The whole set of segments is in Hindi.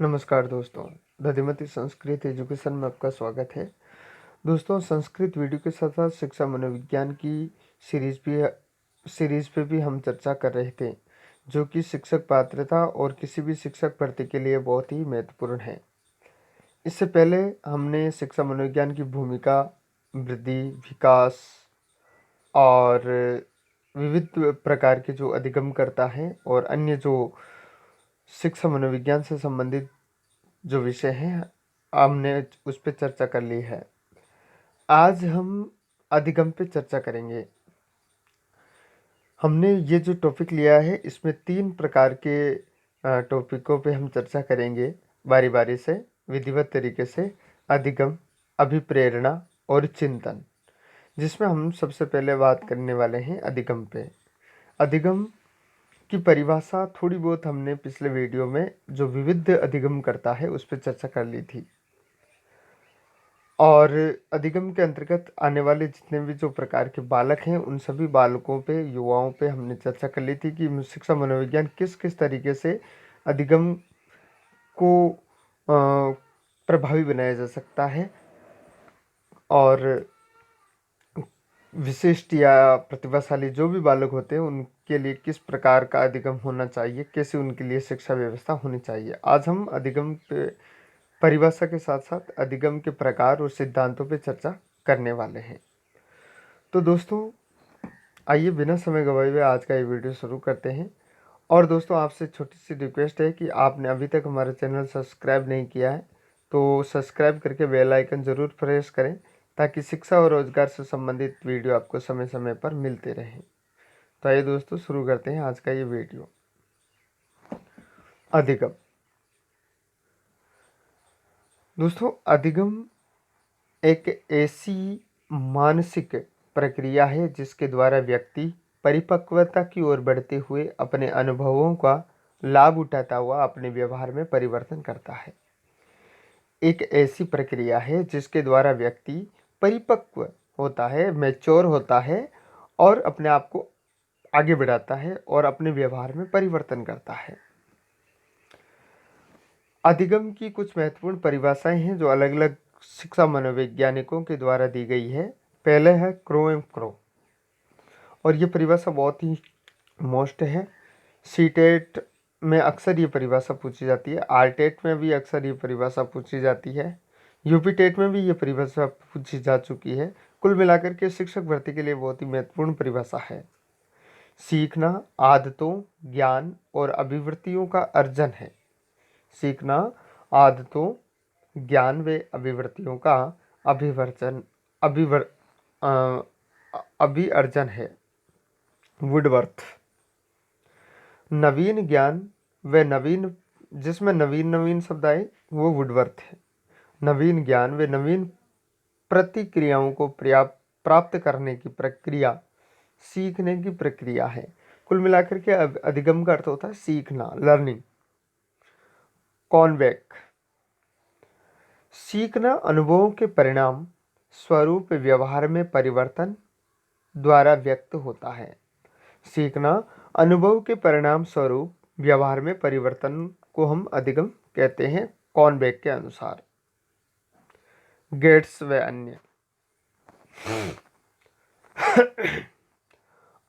नमस्कार दोस्तों, दधिमती संस्कृत एजुकेशन में आपका स्वागत है। दोस्तों, संस्कृत वीडियो के साथ साथ शिक्षा मनोविज्ञान की सीरीज पे भी हम चर्चा कर रहे थे, जो कि शिक्षक पात्रता और किसी भी शिक्षक भर्ती के लिए बहुत ही महत्वपूर्ण है। इससे पहले हमने शिक्षा मनोविज्ञान की भूमिका, वृद्धि, विकास और विविध प्रकार के जो अधिगमकर्ता हैं और अन्य जो शिक्षा मनोविज्ञान से संबंधित जो विषय हैं, हमने उस पर चर्चा कर ली है। आज हम अधिगम पे चर्चा करेंगे। हमने ये जो टॉपिक लिया है, इसमें 3 प्रकार के टॉपिकों पे हम चर्चा करेंगे बारी बारी से, विधिवत तरीके से। अधिगम, अभिप्रेरणा और चिंतन, जिसमें हम सबसे पहले बात करने वाले हैं अधिगम पे। अधिगम की परिभाषा थोड़ी बहुत हमने पिछले वीडियो में जो विविध अधिगम करता है उस पर चर्चा कर ली थी, और अधिगम के अंतर्गत आने वाले जितने भी जो प्रकार के बालक हैं उन सभी बालकों पे, युवाओं पे हमने चर्चा कर ली थी कि शिक्षा मनोविज्ञान किस किस तरीके से अधिगम को प्रभावी बनाया जा सकता है, और विशिष्ट या प्रतिभाशाली जो भी बालक होते हैं उनके लिए किस प्रकार का अधिगम होना चाहिए, कैसे उनके लिए शिक्षा व्यवस्था होनी चाहिए। आज हम अधिगम पे परिभाषा के साथ साथ अधिगम के प्रकार और सिद्धांतों पे चर्चा करने वाले हैं। तो दोस्तों, आइए बिना समय गवाए हुए आज का ये वीडियो शुरू करते हैं। और दोस्तों, आपसे छोटी सी रिक्वेस्ट है कि आपने अभी तक हमारा चैनल सब्सक्राइब नहीं किया है तो सब्सक्राइब करके बेल आइकन ज़रूर प्रेस करें, ताकि शिक्षा और रोजगार से संबंधित वीडियो आपको समय समय पर मिलते रहें। तो आइए दोस्तों, शुरू करते हैं आज का ये वीडियो। अधिगम। दोस्तों, अधिगम एक ऐसी मानसिक प्रक्रिया है जिसके द्वारा व्यक्ति परिपक्वता की ओर बढ़ते हुए अपने अनुभवों का लाभ उठाता हुआ अपने व्यवहार में परिवर्तन करता है। एक ऐसी प्रक्रिया है जिसके द्वारा व्यक्ति परिपक्व होता है, मैच्योर होता है और अपने आप को आगे बढ़ाता है और अपने व्यवहार में परिवर्तन करता है। अधिगम की कुछ महत्वपूर्ण परिभाषाएं हैं जो अलग अलग शिक्षा मनोवैज्ञानिकों के द्वारा दी गई है। पहले है क्रो एम क्रो, और ये परिभाषा बहुत ही मोस्ट है। सीटेट में अक्सर ये परिभाषा पूछी जाती है, आरटेट में भी अक्सर ये परिभाषा पूछी जाती है, यूपी टेट में भी ये परिभाषा पूछी जा चुकी है। कुल मिलाकर के शिक्षक भर्ती के लिए बहुत ही महत्वपूर्ण परिभाषा है। सीखना आदतों, ज्ञान और अभिवृत्तियों का अर्जन है। सीखना आदतों, ज्ञान व अभिवृत्तियों का अभिवर्जन अभिअर्जन है। वुडवर्थ। नवीन ज्ञान व नवीन, जिसमें नवीन नवीन शब्द आए वो वुडवर्थ है। नवीन ज्ञान व नवीन प्रतिक्रियाओं को प्राप्त करने की प्रक्रिया सीखने की प्रक्रिया है। कुल मिलाकर के अधिगम का अर्थ होता है सीखना, लर्निंग। कॉनवेक। सीखना अनुभवों के परिणाम स्वरूप व्यवहार में परिवर्तन द्वारा व्यक्त होता है। सीखना अनुभव के परिणाम स्वरूप व्यवहार में परिवर्तन को हम अधिगम कहते हैं, कॉनवेक के अनुसार। गेट्स व अन्य।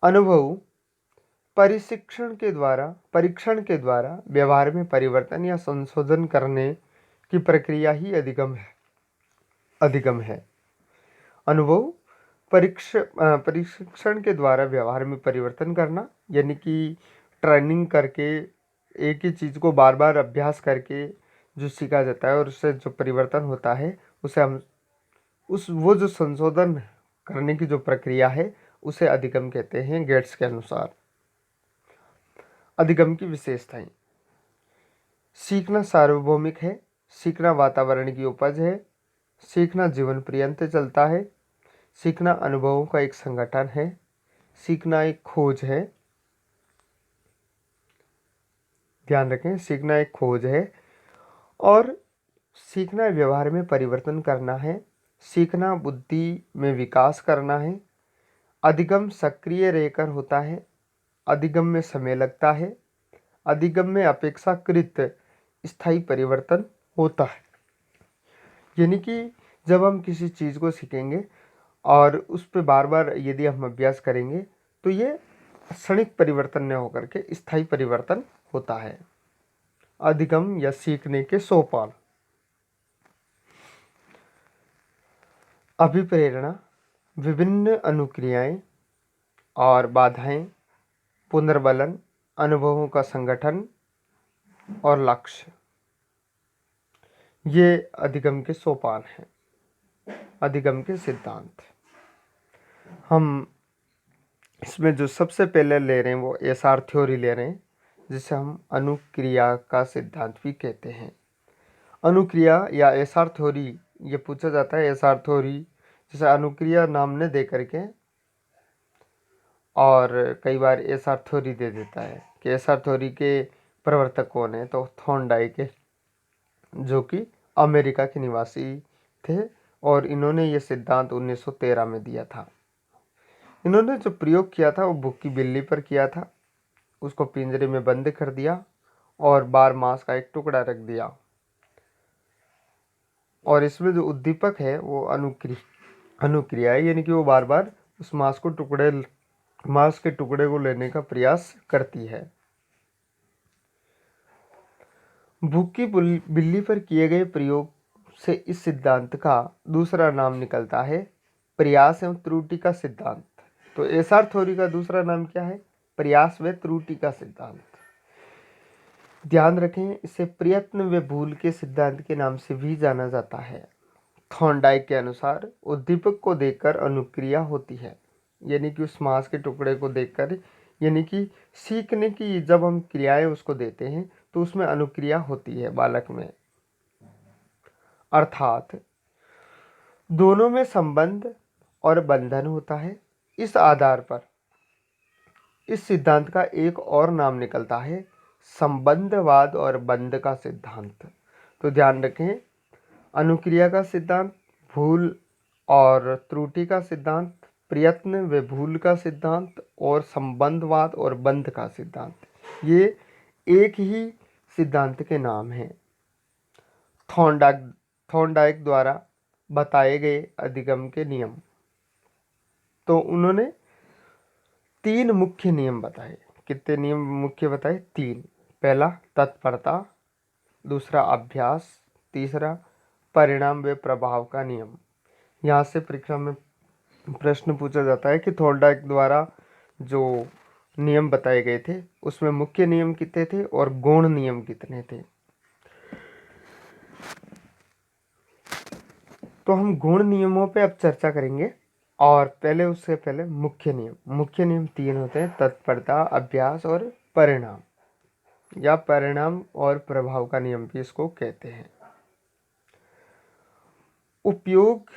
अनुभव परीक्षण के द्वारा व्यवहार में परिवर्तन या संशोधन करने की प्रक्रिया ही अधिगम है। अनुभव परीक्षण के द्वारा व्यवहार में परिवर्तन करना, यानी कि ट्रेनिंग करके एक ही चीज़ को बार बार अभ्यास करके जो सीखा जाता है और उससे जो परिवर्तन होता है उसे हम वो जो संशोधन करने की जो प्रक्रिया है उसे अधिगम कहते हैं, गेट्स के अनुसार। अधिगम की विशेषताएं। सीखना सार्वभौमिक है। सीखना वातावरण की उपज है। सीखना जीवन पर्यंत चलता है। सीखना अनुभवों का एक संगठन है। सीखना एक खोज है। ध्यान रखें, सीखना एक खोज है। और सीखना व्यवहार में परिवर्तन करना है। सीखना बुद्धि में विकास करना है। अधिगम सक्रिय रहकर होता है। अधिगम में समय लगता है। अधिगम में अपेक्षाकृत स्थायी परिवर्तन होता है। यानी कि जब हम किसी चीज़ को सीखेंगे और उस पे बार बार यदि हम अभ्यास करेंगे तो ये क्षणिक परिवर्तन न होकर के स्थायी परिवर्तन होता है। अधिगम या सीखने के सोपान। अभिप्रेरणा, विभिन्न अनुक्रियाएं और बाधाएं, पुनर्बलन, अनुभवों का संगठन और लक्ष्य, ये अधिगम के सोपान हैं, अधिगम के सिद्धांत। हम इसमें जो सबसे पहले ले रहे हैं वो एसआर थ्योरी ले रहे हैं, जिसे हम अनुक्रिया का सिद्धांत भी कहते हैं। अनुक्रिया या एसआर थ्योरी, ये पूछा जाता है एसआर थ्योरी जैसे अनुक्रिया नाम ने दे करके, और कई बार एसआर थ्योरी दे देता है कि एसआर थ्योरी के प्रवर्तक कौन है, तो थॉर्नडाइक, जो कि अमेरिका के निवासी थे और इन्होंने ये सिद्धांत 1913 में दिया था। इन्होंने जो प्रयोग किया था वो भूखी बिल्ली पर किया था। उसको पिंजरे में बंद कर दिया और बार मांस का एक टुकड़ा रख दिया, और इसमें जो उद्दीपक है वो अनुक्रिया है, यानी कि वो बार बार उस मांस के टुकड़े को लेने का प्रयास करती है। भूखी बिल्ली पर किए गए प्रयोग से इस सिद्धांत का दूसरा नाम निकलता है प्रयास एवं त्रुटि का सिद्धांत। तो एसआर थ्योरी का दूसरा नाम क्या है? प्रयास व त्रुटि का सिद्धांत। ध्यान रखें, इसे प्रयत्न व भूल के सिद्धांत के नाम से भी जाना जाता है। थॉर्नडाइक के अनुसार उद्दीपक को देखकर अनुक्रिया होती है, यानी कि उस मांस के टुकड़े को देखकर, यानी कि सीखने की जब हम क्रियाएं उसको देते हैं तो उसमें अनुक्रिया होती है बालक में। अर्थात दोनों में संबंध और बंधन होता है। इस आधार पर इस सिद्धांत का एक और नाम निकलता है संबंधवाद और बंध का सिद्धांत। तो ध्यान रखें, अनुक्रिया का सिद्धांत, भूल और त्रुटि का सिद्धांत, प्रयत्न व भूल का सिद्धांत और संबंधवाद और बंध का सिद्धांत, ये एक ही सिद्धांत के नाम हैं। थॉर्नडाइक द्वारा बताए गए अधिगम के नियम, तो उन्होंने 3 मुख्य नियम बताए। कितने नियम मुख्य बताए? 3। पहला तत्परता, दूसरा अभ्यास, तीसरा परिणाम व प्रभाव का नियम। यहाँ से परीक्षा में प्रश्न पूछा जाता है कि थॉर्नडाइक द्वारा जो नियम बताए गए थे उसमें मुख्य नियम कितने थे और गौण नियम कितने थे। तो हम गौण नियमों पे अब चर्चा करेंगे, और उससे पहले मुख्य नियम 3 होते हैं, तत्परता, अभ्यास और परिणाम, या परिणाम और प्रभाव का नियम भी इसको कहते हैं। उपयोग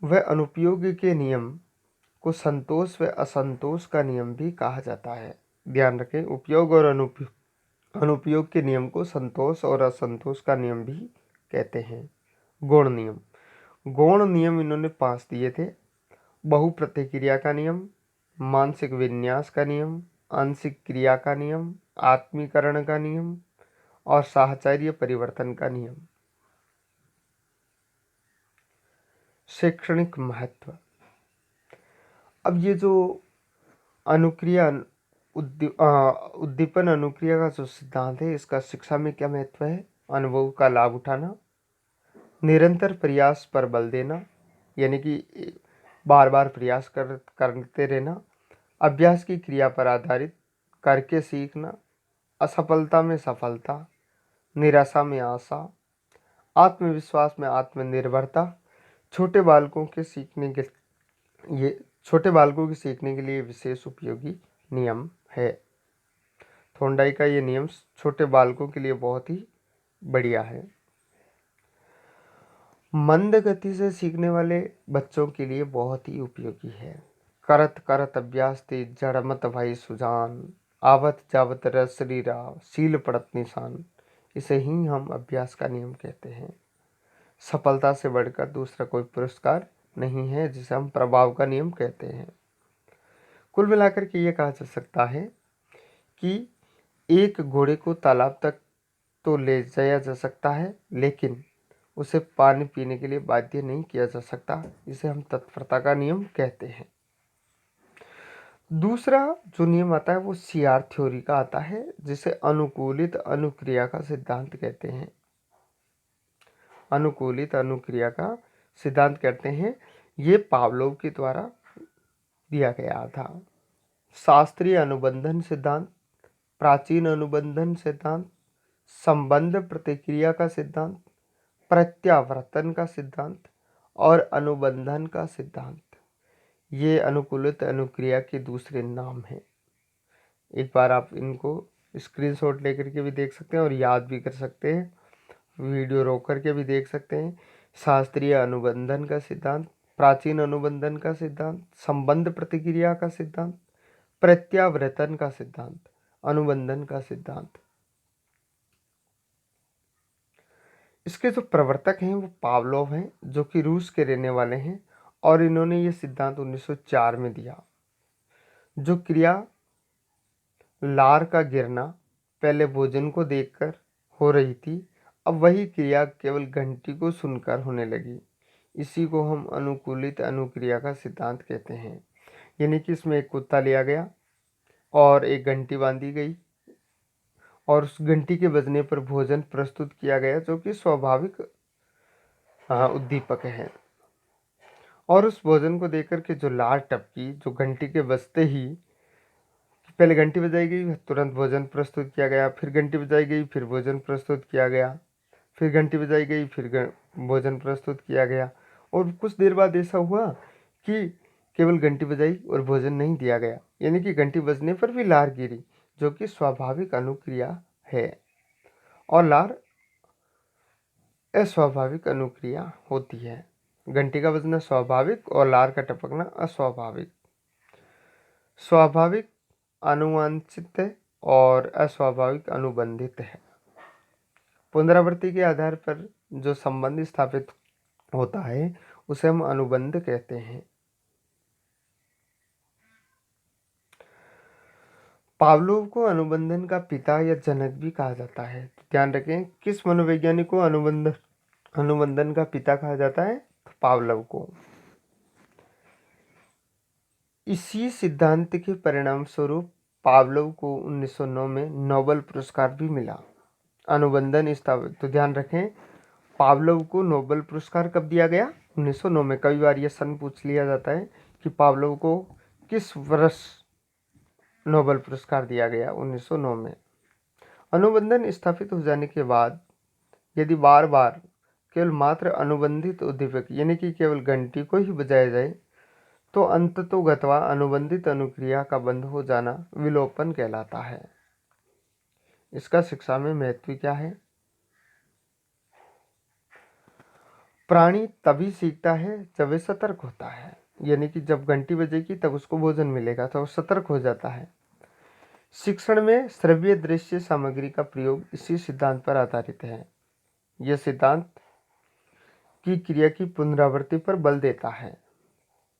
व अनुपयोग के नियम को संतोष व असंतोष का नियम भी कहा जाता है। ध्यान रखें, उपयोग और अनुपयोग के नियम को संतोष और असंतोष का नियम भी कहते हैं। गौण नियम इन्होंने 5 दिए थे। बहुप्रतिक्रिया का नियम, मानसिक विन्यास का नियम, आंशिक क्रिया का नियम, आत्मीकरण का नियम और साहचर्य परिवर्तन का नियम। शैक्षणिक महत्व। अब ये जो अनुक्रिया उद्दीपन अनुक्रिया का जो सिद्धांत है, इसका शिक्षा में क्या महत्व है? अनुभव का लाभ उठाना, निरंतर प्रयास पर बल देना, यानी कि बार बार प्रयास करते रहना, अभ्यास की क्रिया पर आधारित करके सीखना, असफलता में सफलता, निराशा में आशा, आत्मविश्वास में आत्मनिर्भरता, छोटे बालकों के सीखने के लिए विशेष उपयोगी नियम है। थॉर्नडाइक का ये नियम छोटे बालकों के लिए बहुत ही बढ़िया है। मंद गति से सीखने वाले बच्चों के लिए बहुत ही उपयोगी है। करत करत अभ्यास तेज जड़ मत भाई सुजान, आवत जावत रस शरीरा, सील पड़त निशान। इसे ही हम अभ्यास का नियम कहते हैं। सफलता से बढ़कर दूसरा कोई पुरस्कार नहीं है, जिसे हम प्रभाव का नियम कहते हैं। कुल मिलाकर के ये कहा जा सकता है कि एक घोड़े को तालाब तक तो ले जाया जा सकता है, लेकिन उसे पानी पीने के लिए बाध्य नहीं किया जा सकता। इसे हम तत्परता का नियम कहते हैं। दूसरा जो नियम आता है वो सीआर थ्योरी का आता है, जिसे अनुकूलित अनुक्रिया का सिद्धांत कहते हैं। अनुकूलित अनुक्रिया का सिद्धांत कहते हैं। ये पावलोव के द्वारा दिया गया था। शास्त्रीय अनुबंधन सिद्धांत, प्राचीन अनुबंधन सिद्धांत, संबंध प्रतिक्रिया का सिद्धांत, प्रत्यावर्तन का सिद्धांत और अनुबंधन का सिद्धांत, ये अनुकूलित अनुक्रिया के दूसरे नाम हैं। एक बार आप इनको स्क्रीनशॉट लेकर के भी देख सकते हैं और याद भी कर सकते हैं, वीडियो रोक करके भी देख सकते हैं। शास्त्रीय अनुबंधन का सिद्धांत, प्राचीन अनुबंधन का सिद्धांत, संबंध प्रतिक्रिया का सिद्धांत, प्रत्यावर्तन का सिद्धांत, अनुबंधन का सिद्धांत। इसके जो प्रवर्तक हैं वो पावलोव हैं, जो कि रूस के रहने वाले हैं, और इन्होंने ये सिद्धांत 1904 में दिया। जो क्रिया लार का गिरना पहले भोजन को देखकर हो रही थी, अब वही क्रिया केवल घंटी को सुनकर होने लगी। इसी को हम अनुकूलित अनुक्रिया का सिद्धांत कहते हैं। यानी कि इसमें एक कुत्ता लिया गया और एक घंटी बांधी गई और उस घंटी के बजने पर भोजन प्रस्तुत किया गया, जो कि स्वाभाविक उद्दीपक है। और उस भोजन को देख करके जो लार टपकी, जो घंटी के बजते ही, पहले घंटी बजाई गई, तुरंत भोजन प्रस्तुत किया गया, फिर घंटी बजाई गई, फिर भोजन प्रस्तुत किया गया, फिर घंटी बजाई गई, फिर भोजन प्रस्तुत किया गया। और कुछ देर बाद ऐसा हुआ कि केवल घंटी बजाई और भोजन नहीं दिया गया, यानी कि घंटी बजने पर भी लार गिरी, जो कि स्वाभाविक अनुक्रिया है। और लार अस्वाभाविक अनुक्रिया होती है। घंटी का बजना स्वाभाविक और लार का टपकना अस्वाभाविक। स्वाभाविक अनुवांछित और अस्वाभाविक अनुबंधित है। पुनरावृत्ति के आधार पर जो संबंध स्थापित होता है उसे हम अनुबंध कहते हैं। पावलोव को अनुबंधन का पिता या जनक भी कहा जाता है। ध्यान रखें, किस मनोवैज्ञानिक को अनुबंधन का पिता कहा जाता है? तो पावलोव को। इसी सिद्धांत के परिणाम स्वरूप पावलोव को 1909 में नोबेल पुरस्कार भी मिला। अनुबंधन स्थापित, तो ध्यान रखें, पावलोव को नोबेल पुरस्कार कब दिया गया? 1909 में। कई बार यह सन पूछ लिया जाता है कि पावलोव को किस वर्ष नोबेल पुरस्कार दिया गया? 1909 में। अनुबंधन स्थापित हो जाने के बाद यदि बार बार केवल मात्र अनुबंधित उद्दीपक यानी कि केवल घंटी को ही बजाया जाए तो अंततोगत्वा अनुबंधित अनुक्रिया का बंद हो जाना विलोपन कहलाता है। इसका शिक्षा में महत्व क्या है? प्राणी तभी सीखता है जब वे सतर्क होता है, यानी कि जब घंटी बजेगी तब उसको भोजन मिलेगा, तो वो सतर्क हो जाता है। शिक्षण में श्रव्य दृश्य सामग्री का प्रयोग इसी सिद्धांत पर आधारित है। यह सिद्धांत की क्रिया की पुनरावृत्ति पर बल देता है।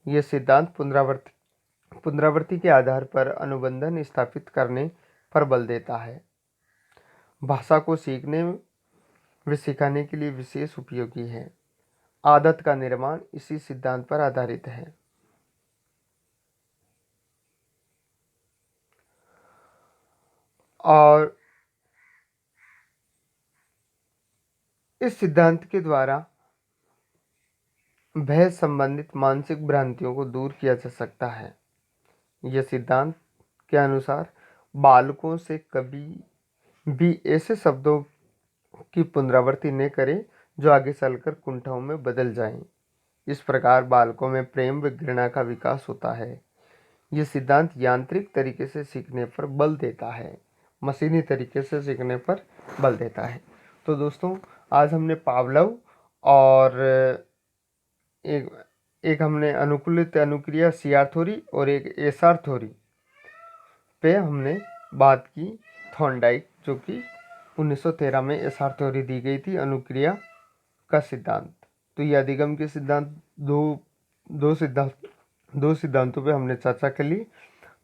यह सिद्धांत पुनरावृत्ति के आधार पर अनुबंधन स्थापित करने पर बल देता है। भाषा को सीखने व सिखाने के लिए विशेष उपयोगी है। आदत का निर्माण इसी सिद्धांत पर आधारित है। और इस सिद्धांत के द्वारा भय संबंधित मानसिक भ्रांतियों को दूर किया जा सकता है। यह सिद्धांत के अनुसार बालकों से कभी भी ऐसे शब्दों की पुनरावृत्ति न करें जो आगे चलकर कुंठाओं में बदल जाएं। इस प्रकार बालकों में प्रेम व घृणा का विकास होता है। यह सिद्धांत यांत्रिक तरीके से सीखने पर बल देता है, मशीनी तरीके से सीखने पर बल देता है। तो दोस्तों, आज हमने पावलोव और एक हमने अनुकूलित अनुक्रिया सीआर थ्योरी और एक एसआर थ्योरी पे हमने बात की। थॉर्नडाइक, जो कि 1913 में एसआर थ्योरी दी गई थी, अनुक्रिया का सिद्धांत। तो ये अधिगम के सिद्धांत दो सिद्धांतों पे हमने चर्चा कर ली।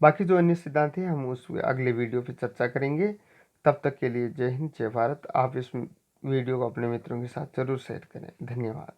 बाकी जो अन्य सिद्धांत हैं हम उस अगले वीडियो पे चर्चा करेंगे। तब तक के लिए जय हिंद, जय भारत। आप इस वीडियो को अपने मित्रों के साथ ज़रूर शेयर करें। धन्यवाद।